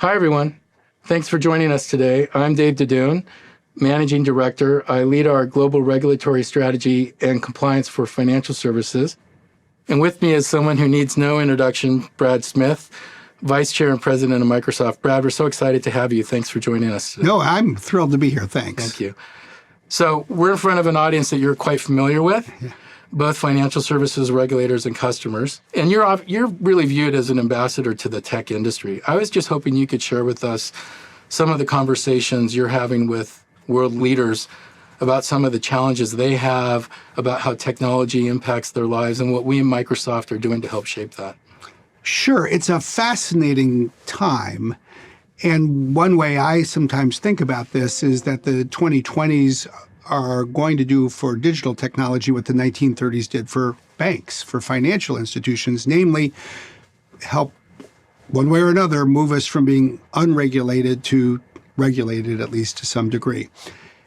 Hi, everyone. Thanks for joining us today. I'm Dave Dadoon, Managing Director. I lead our global regulatory strategy and compliance for financial services. And with me is someone who needs no introduction, Brad Smith, Vice Chair and President of Microsoft. Brad, we're so excited to have you. Thanks for joining us today. No, I'm thrilled to be here. Thanks. Thank you. So we're in front of an audience that you're quite familiar with. Yeah. Both financial services regulators and customers. And you're really viewed as an ambassador to the tech industry. I was just hoping you could share with us some of the conversations you're having with world leaders about some of the challenges they have, about how technology impacts their lives, and what we in Microsoft are doing to help shape that. Sure. It's a fascinating time. And one way I sometimes think about this is that the 2020s are going to do for digital technology what the 1930s did for banks, for financial institutions, namely help one way or another move us from being unregulated to regulated, at least to some degree.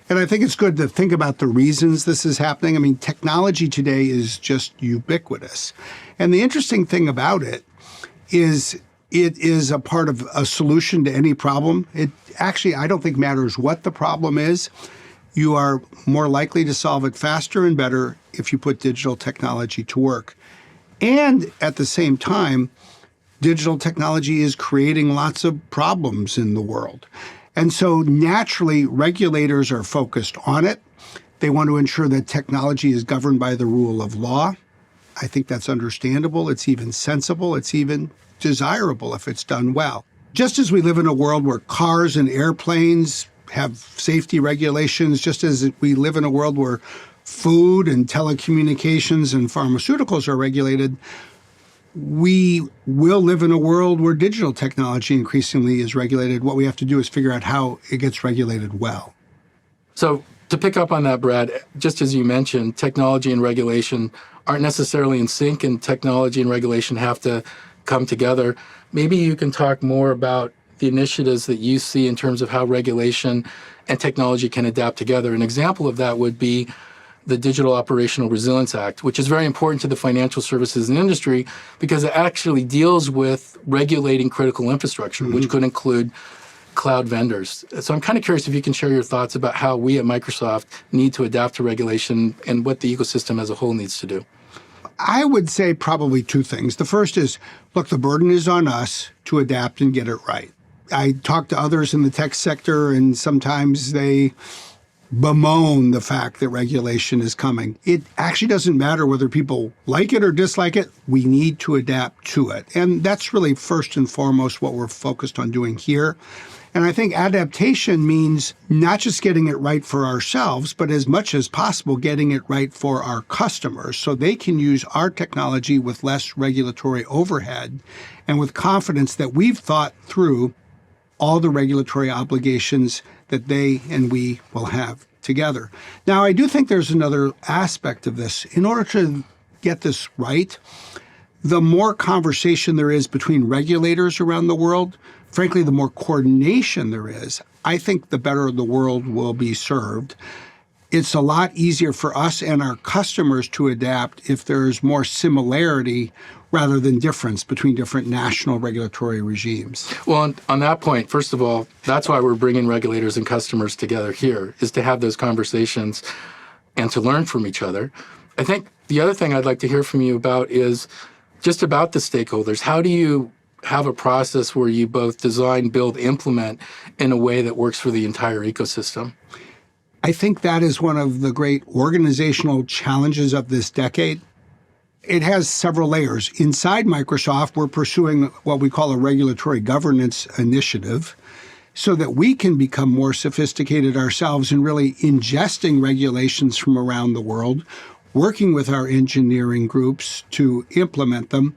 And I think it's good to think about the reasons this is happening. I mean, technology today is just ubiquitous. And the interesting thing about it is a part of a solution to any problem. It actually, I don't think matters what the problem is. You are more likely to solve it faster and better if you put digital technology to work. And at the same time, digital technology is creating lots of problems in the world. And so naturally, regulators are focused on it. They want to ensure that technology is governed by the rule of law. I think that's understandable. It's even sensible. It's even desirable if it's done well. Just as we live in a world where cars and airplanes have safety regulations, just as we live in a world where food and telecommunications and pharmaceuticals are regulated, we will live in a world where digital technology increasingly is regulated. What we have to do is figure out how it gets regulated well. So to pick up on that, Brad, just as you mentioned, technology and regulation aren't necessarily in sync, and technology and regulation have to come together. Maybe you can talk more about the initiatives that you see in terms of how regulation and technology can adapt together. An example of that would be the Digital Operational Resilience Act, which is very important to the financial services and industry because it actually deals with regulating critical infrastructure, which could include cloud vendors. So I'm kind of curious if you can share your thoughts about how we at Microsoft need to adapt to regulation and what the ecosystem as a whole needs to do. I would say probably two things. The first is, look, the burden is on us to adapt and get it right. I talk to others in the tech sector, and sometimes they bemoan the fact that regulation is coming. It actually doesn't matter whether people like it or dislike it. We need to adapt to it. And that's really first and foremost what we're focused on doing here. And I think adaptation means not just getting it right for ourselves, but as much as possible, getting it right for our customers so they can use our technology with less regulatory overhead and with confidence that we've thought through all the regulatory obligations that they and we will have together. Now, I do think there's another aspect of this. In order to get this right, the more conversation there is between regulators around the world, frankly, the more coordination there is, I think the better the world will be served. It's a lot easier for us and our customers to adapt if there's more similarity rather than difference between different national regulatory regimes. Well, on that point, first of all, that's why we're bringing regulators and customers together here, is to have those conversations and to learn from each other. I think the other thing I'd like to hear from you about is just about the stakeholders. How do you have a process where you both design, build, implement in a way that works for the entire ecosystem? I think that is one of the great organizational challenges of this decade. It has several layers. Inside Microsoft, we're pursuing what we call a regulatory governance initiative so that we can become more sophisticated ourselves in really ingesting regulations from around the world, working with our engineering groups to implement them,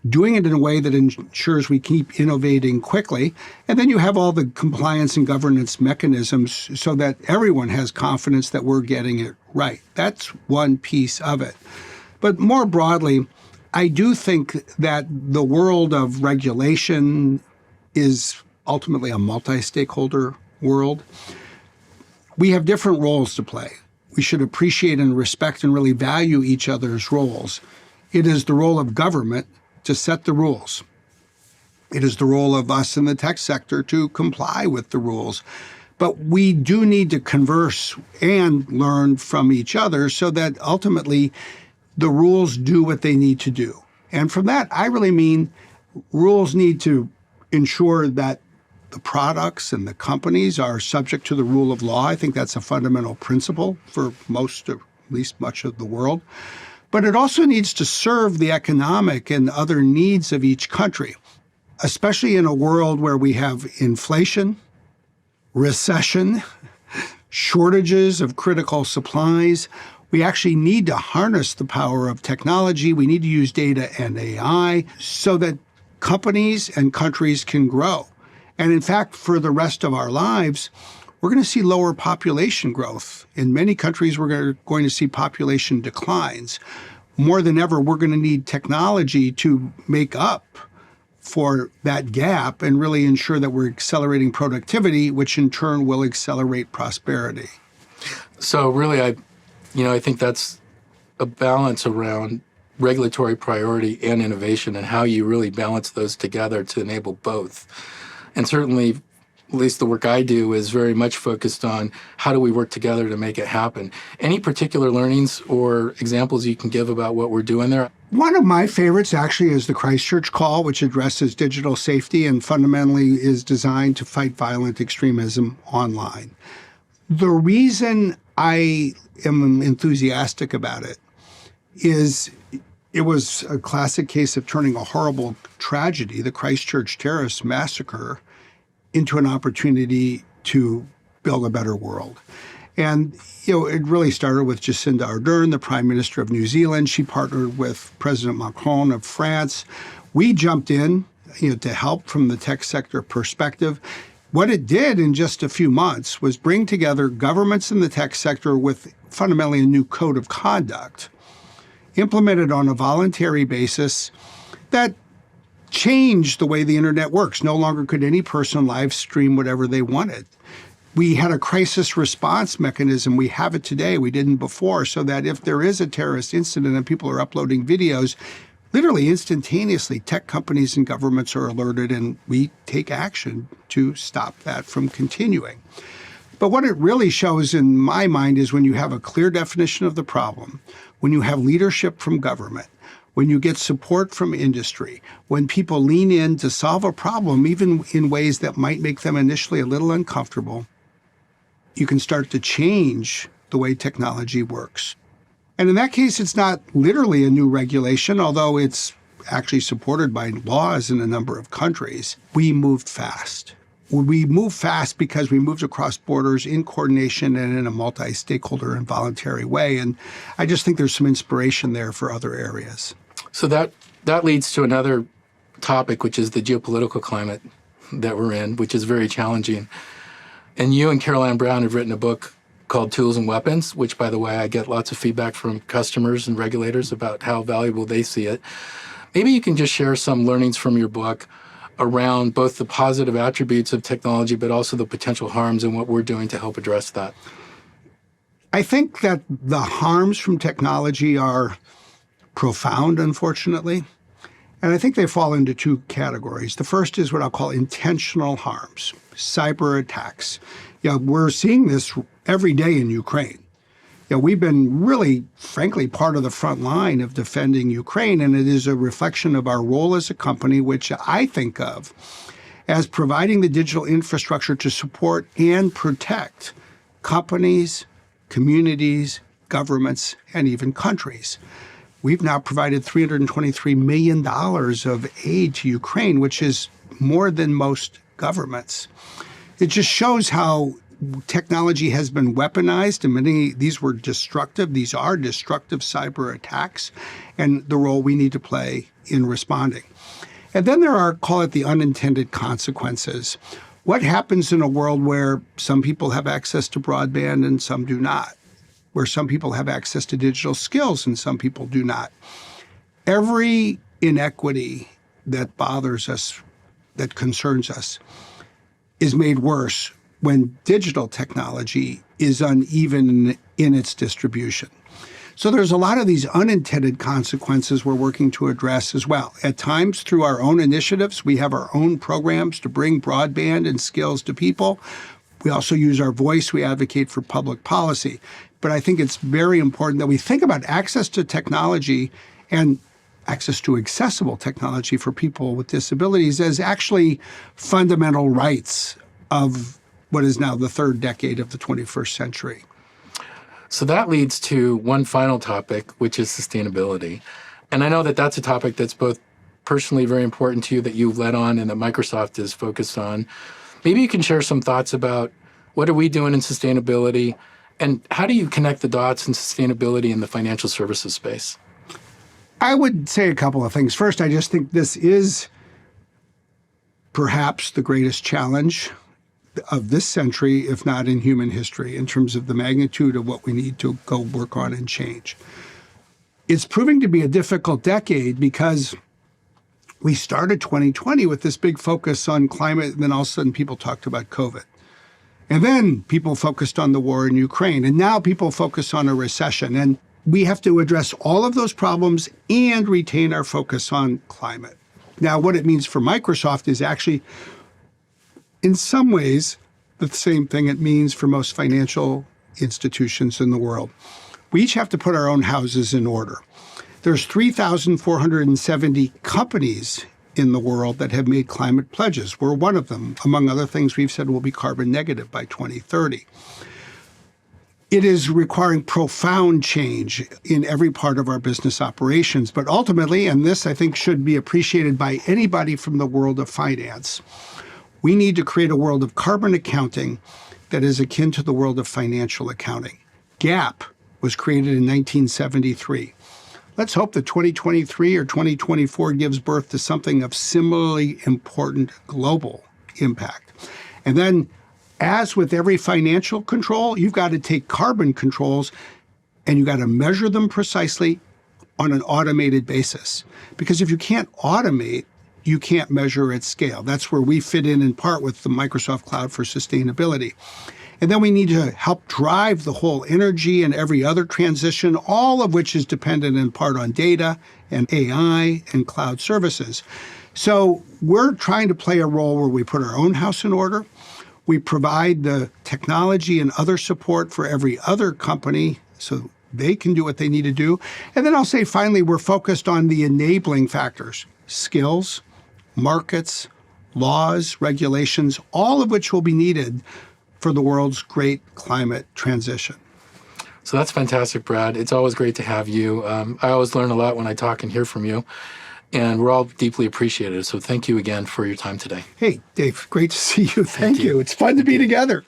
doing it in a way that ensures we keep innovating quickly. And then you have all the compliance and governance mechanisms so that everyone has confidence that we're getting it right. That's one piece of it. But more broadly, I do think that the world of regulation is ultimately a multi-stakeholder world. We have different roles to play. We should appreciate and respect and really value each other's roles. It is the role of government to set the rules. It is the role of us in the tech sector to comply with the rules. But we do need to converse and learn from each other so that ultimately the rules do what they need to do. And from that, I really mean rules need to ensure that the products and the companies are subject to the rule of law. I think that's a fundamental principle for most, or at least much of the world. But it also needs to serve the economic and other needs of each country, especially in a world where we have inflation, recession, shortages of critical supplies. We actually need to harness the power of technology. We need to use data and AI so that companies and countries can grow. And in fact, for the rest of our lives, we're going to see lower population growth. In many countries, we're going to see population declines. More than ever, we're going to need technology to make up for that gap and really ensure that we're accelerating productivity, which in turn will accelerate prosperity. So really, I think that's a balance around regulatory priority and innovation and how you really balance those together to enable both. And certainly, at least the work I do is very much focused on how do we work together to make it happen. Any particular learnings or examples you can give about what we're doing there? One of my favorites actually is the Christchurch call, which addresses digital safety and fundamentally is designed to fight violent extremism online. The reason I am enthusiastic about it is it was a classic case of turning a horrible tragedy, the Christchurch terrorist massacre, into an opportunity to build a better world. And, it really started with Jacinda Ardern, the Prime Minister of New Zealand. She partnered with President Macron of France. We jumped in, to help from the tech sector perspective. What it did in just a few months was bring together governments in the tech sector with fundamentally a new code of conduct, implemented on a voluntary basis that changed the way the internet works. No longer could any person live stream whatever they wanted. We had a crisis response mechanism. We have it today. We didn't before, so that if there is a terrorist incident and people are uploading videos, literally instantaneously, tech companies and governments are alerted and we take action to stop that from continuing. But what it really shows in my mind is when you have a clear definition of the problem, when you have leadership from government, when you get support from industry, when people lean in to solve a problem, even in ways that might make them initially a little uncomfortable, you can start to change the way technology works. And in that case, it's not literally a new regulation, although it's actually supported by laws in a number of countries. We moved fast. We moved fast because we moved across borders in coordination and in a multi-stakeholder and voluntary way. And I just think there's some inspiration there for other areas. So that leads to another topic, which is the geopolitical climate that we're in, which is very challenging. And you and Caroline Brown have written a book called Tools and Weapons, which, by the way, I get lots of feedback from customers and regulators about how valuable they see it. Maybe you can just share some learnings from your book around both the positive attributes of technology, but also the potential harms and what we're doing to help address that. I think that the harms from technology are profound, unfortunately. And I think they fall into two categories. The first is what I'll call intentional harms, cyber attacks. We're seeing this every day in Ukraine. We've been really, frankly, part of the front line of defending Ukraine, and it is a reflection of our role as a company, which I think of as providing the digital infrastructure to support and protect companies, communities, governments, and even countries. We've now provided $323 million of aid to Ukraine, which is more than most governments. It just shows how technology has been weaponized, and many these were destructive. These are destructive cyber attacks, and the role we need to play in responding. And then there are, call it the unintended consequences. What happens in a world where some people have access to broadband and some do not? Where some people have access to digital skills and some people do not? Every inequity that bothers us, that concerns us, is made worse when digital technology is uneven in its distribution. So there's a lot of these unintended consequences we're working to address as well. At times, through our own initiatives, we have our own programs to bring broadband and skills to people. We also use our voice. We advocate for public policy. But I think it's very important that we think about access to technology and access to accessible technology for people with disabilities as actually fundamental rights of what is now the third decade of the 21st century. So that leads to one final topic, which is sustainability. And I know that that's a topic that's both personally very important to you, that you've led on and that Microsoft is focused on. Maybe you can share some thoughts about what are we doing in sustainability, and how do you connect the dots in sustainability in the financial services space? I would say a couple of things. First, I just think this is perhaps the greatest challenge of this century, if not in human history, in terms of the magnitude of what we need to go work on and change. It's proving to be a difficult decade because we started 2020 with this big focus on climate, and then all of a sudden people talked about COVID. And then people focused on the war in Ukraine, and now people focus on a recession. And we have to address all of those problems and retain our focus on climate. Now, what it means for Microsoft is actually, in some ways, the same thing it means for most financial institutions in the world. We each have to put our own houses in order. There's 3,470 companies in the world that have made climate pledges. We're one of them. Among other things, we've said we'll be carbon negative by 2030. It is requiring profound change in every part of our business operations. But ultimately, and this I think should be appreciated by anybody from the world of finance, we need to create a world of carbon accounting that is akin to the world of financial accounting. GAAP was created in 1973. Let's hope that 2023 or 2024 gives birth to something of similarly important global impact. And then, as with every financial control, you've got to take carbon controls and you've got to measure them precisely on an automated basis. Because if you can't automate, you can't measure at scale. That's where we fit in part with the Microsoft Cloud for Sustainability. And then we need to help drive the whole energy and every other transition, all of which is dependent in part on data and AI and cloud services. So we're trying to play a role where we put our own house in order. We provide the technology and other support for every other company so they can do what they need to do. And then I'll say, finally, we're focused on the enabling factors, skills, markets, laws, regulations, all of which will be needed for the world's great climate transition. So that's fantastic, Brad. It's always great to have you. I always learn a lot when I talk and hear from you, and we're all deeply appreciative. So thank you again for your time today. Hey, Dave, great to see you. Thank you. It's fun to be together.